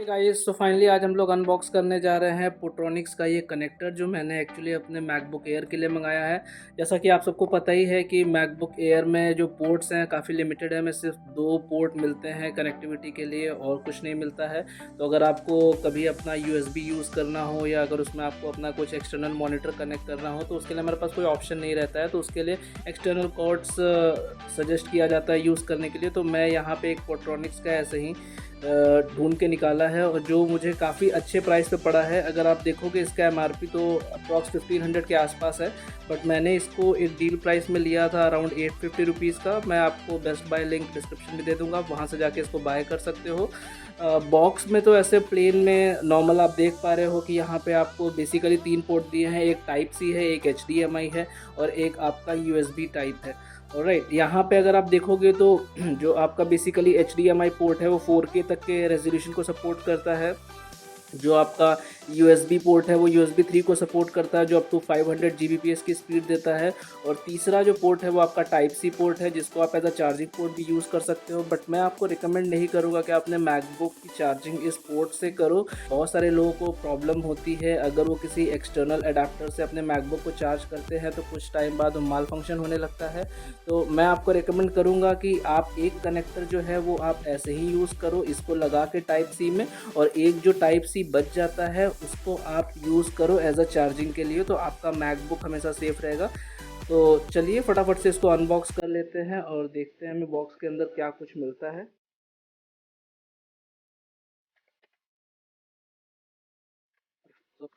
Guys, तो finally आज हम लोग अनबॉक्स करने जा रहे हैं पोर्ट्रॉनिक्स का ये कनेक्टर जो मैंने एक्चुअली अपने मैकबुक एयर के लिए मंगाया है। जैसा कि आप सबको पता ही है कि मैकबुक एयर में जो पोर्ट्स हैं काफ़ी लिमिटेड है, हमें सिर्फ 2 पोर्ट मिलते हैं कनेक्टिविटी के लिए और कुछ नहीं मिलता है। तो अगर आपको कभी अपना USB यूज़ करना हो या अगर उसमें आपको अपना कुछ एक्सटर्नल मॉनिटर कनेक्ट करना हो तो उसके लिए हमारे पास कोई ऑप्शन नहीं रहता है, तो उसके लिए एक्सटर्नल कॉर्ड्स सजेस्ट किया जाता है यूज़ करने के लिए। तो मैं यहाँ पर एक पोर्ट्रॉनिक्स का ऐसे ही ढूंढ के निकाला है और जो मुझे काफ़ी अच्छे प्राइस पे पड़ा है। अगर आप देखोगे इसका MRP तो अप्रॉक्स 1500 के आसपास है, बट मैंने इसको एक डील प्राइस में लिया था अराउंड 850 रुपीज़ का। मैं आपको बेस्ट बाय लिंक डिस्क्रिप्शन में दे दूंगा, वहाँ से जाके इसको बाय कर सकते हो। बॉक्स में तो ऐसे प्लेन में नॉर्मल आप देख पा रहे हो कि यहाँ पे आपको बेसिकली 3 पोर्ट दिए हैं, एक टाइप सी है, एक HDMI है और एक आपका USB टाइप है। ऑलराइट, यहाँ पे अगर आप देखोगे तो जो आपका बेसिकली HDMI पोर्ट है वो 4K तक के रेजोल्यूशन को सपोर्ट करता है। जो आपका USB पोर्ट है वो USB 3 को सपोर्ट करता है, जो अप टू 500 Gbps की स्पीड देता है। और तीसरा जो पोर्ट है वो आपका टाइप सी पोर्ट है, जिसको आप एज अ चार्जिंग पोर्ट भी यूज़ कर सकते हो। बट मैं आपको रिकमेंड नहीं करूँगा कि आपने मैकबुक की चार्जिंग इस पोर्ट से करो। बहुत सारे लोगों को प्रॉब्लम होती है, अगर वो किसी एक्सटर्नल अडाप्टर से अपने मैकबुक को चार्ज करते हैं तो कुछ टाइम बाद वो माल फंक्शन होने लगता है। तो मैं आपको रिकमेंड करूँगा कि आप एक कनेक्टर जो है वो आप ऐसे ही यूज़ करो, इसको लगा के टाइप सी में, और एक जो टाइप सी बच जाता है उसको आप यूज़ करो एज अ चार्जिंग के लिए, तो आपका मैकबुक हमेशा सेफ रहेगा। तो चलिए फटाफट से इसको अनबॉक्स कर लेते हैं और देखते हैं हमें बॉक्स के अंदर क्या कुछ मिलता है। तो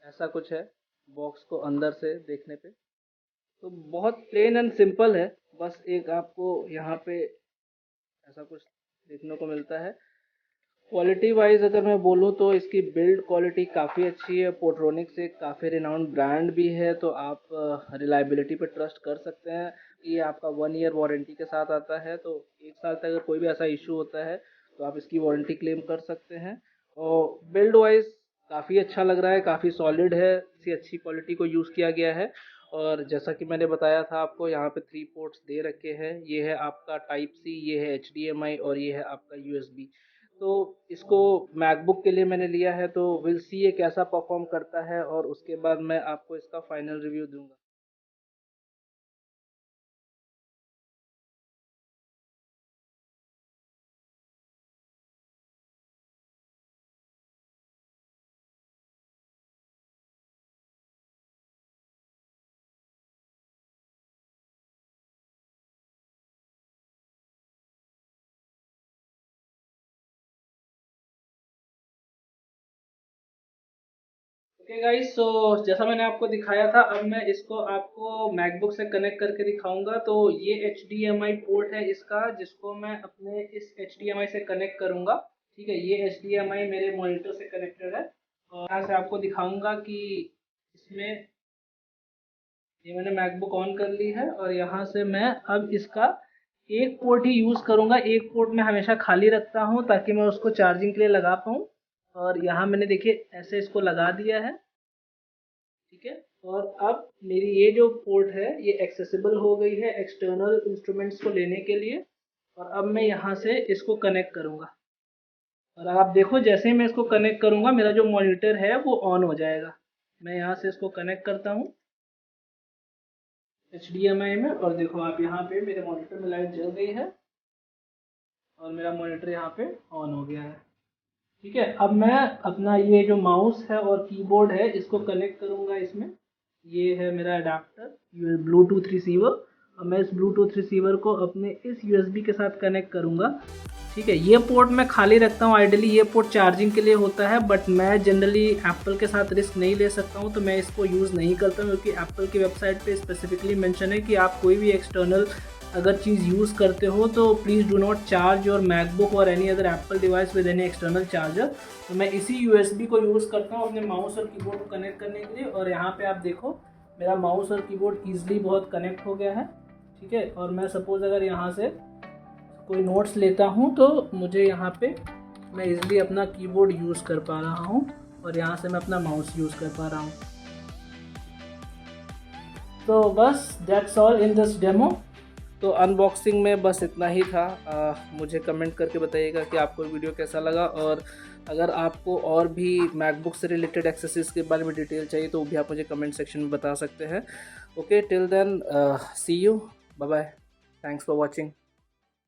ऐसा कुछ है बॉक्स को अंदर से देखने पे, तो बहुत प्लेन एंड सिंपल है। बस एक आपको यहाँ पे ऐसा कुछ देखने को मिलता है। क्वालिटी वाइज अगर मैं बोलूँ तो इसकी बिल्ड क्वालिटी काफ़ी अच्छी है। पोर्ट्रॉनिक्स एक काफ़ी रिनाउंड ब्रांड भी है, तो आप रिलायबिलिटी पे ट्रस्ट कर सकते हैं। ये आपका 1 ईयर वारंटी के साथ आता है, तो 1 साल तक अगर कोई भी ऐसा इशू होता है तो आप इसकी वारंटी क्लेम कर सकते हैं। और बिल्ड वाइज काफ़ी अच्छा लग रहा है, काफ़ी सॉलिड है, इसी अच्छी क्वालिटी को यूज़ किया गया है। और जैसा कि मैंने बताया था आपको, यहाँ पे 3 पोर्ट्स दे रखे हैं। ये है आपका टाइप सी, ये है HDMI और ये है आपका USB। तो इसको मैकबुक के लिए मैंने लिया है, तो विल सी ये कैसा परफॉर्म करता है और उसके बाद मैं आपको इसका फाइनल रिव्यू दूंगा। ओके गाइस, सो जैसा मैंने आपको दिखाया था, अब मैं इसको आपको मैकबुक से कनेक्ट करके दिखाऊंगा। तो ये HDMI पोर्ट है इसका, जिसको मैं अपने इस HDMI से कनेक्ट करूंगा। ठीक है, ये HDMI मेरे मॉनिटर से कनेक्टेड है और यहाँ से आपको दिखाऊंगा कि इसमें ये मैंने मैकबुक ऑन कर ली है और यहाँ से मैं अब इसका एक पोर्ट ही यूज़ करूँगा। एक पोर्ट मैं हमेशा खाली रखता हूँ ताकि मैं उसको चार्जिंग के लिए लगा पाऊँ। और यहाँ मैंने देखिए ऐसे इसको लगा दिया है। ठीक है, और अब मेरी ये जो पोर्ट है ये एक्सेसिबल हो गई है एक्सटर्नल इंस्ट्रूमेंट्स को लेने के लिए। और अब मैं यहाँ से इसको कनेक्ट करूँगा और आप देखो जैसे ही मैं इसको कनेक्ट करूँगा मेरा जो मॉनिटर है वो ऑन हो जाएगा। मैं यहाँ से इसको कनेक्ट करता हूँ HDMI में, और देखो आप यहाँ पे मेरे मॉनिटर में लाइट जल गई है और मेरा मॉनिटर यहाँ पे ऑन हो गया है। ठीक है, अब मैं अपना ये जो माउस है और कीबोर्ड है इसको कनेक्ट करूँगा इसमें। ये है मेरा अडाप्टर ब्लूटूथ रिसीवर, और मैं इस ब्लूटूथ रिसीवर को अपने इस USB के साथ कनेक्ट करूँगा। ठीक है, ये पोर्ट मैं खाली रखता हूँ, आइडियली ये पोर्ट चार्जिंग के लिए होता है, बट मैं जनरली एप्पल के साथ रिस्क नहीं ले सकता हूँ तो मैं इसको यूज़ नहीं करता हूँ, क्योंकि एप्पल की वेबसाइट पे स्पेसिफिकली मेंशन है कि आप कोई भी एक्सटर्नल अगर चीज़ यूज़ करते हो तो please do not charge your MacBook और any other Apple device with any external charger. तो मैं इसी USB को यूज़ करता हूँ अपने माउस और कीबोर्ड को कनेक्ट करने के लिए। और यहाँ पे आप देखो मेरा माउस और कीबोर्ड ईजिली बहुत कनेक्ट हो गया है। ठीक है, और मैं सपोज़ अगर यहाँ से कोई नोट्स लेता हूँ तो मुझे यहाँ पे मैं ईजिली अपना कीबोर्ड यूज़ कर पा रहा हूँ। और यहाँ से मैं अपना माउस यूज़ कर पा रहा हूँ। तो बस that's all in this demo. तो अनबॉक्सिंग में बस इतना ही था। मुझे कमेंट करके बताइएगा कि आपको वीडियो कैसा लगा, और अगर आपको और भी मैकबुक से रिलेटेड एक्सेसरीज के बारे में डिटेल चाहिए तो वो भी आप मुझे कमेंट सेक्शन में बता सकते हैं। Okay, till then see you, bye bye, thanks for watching.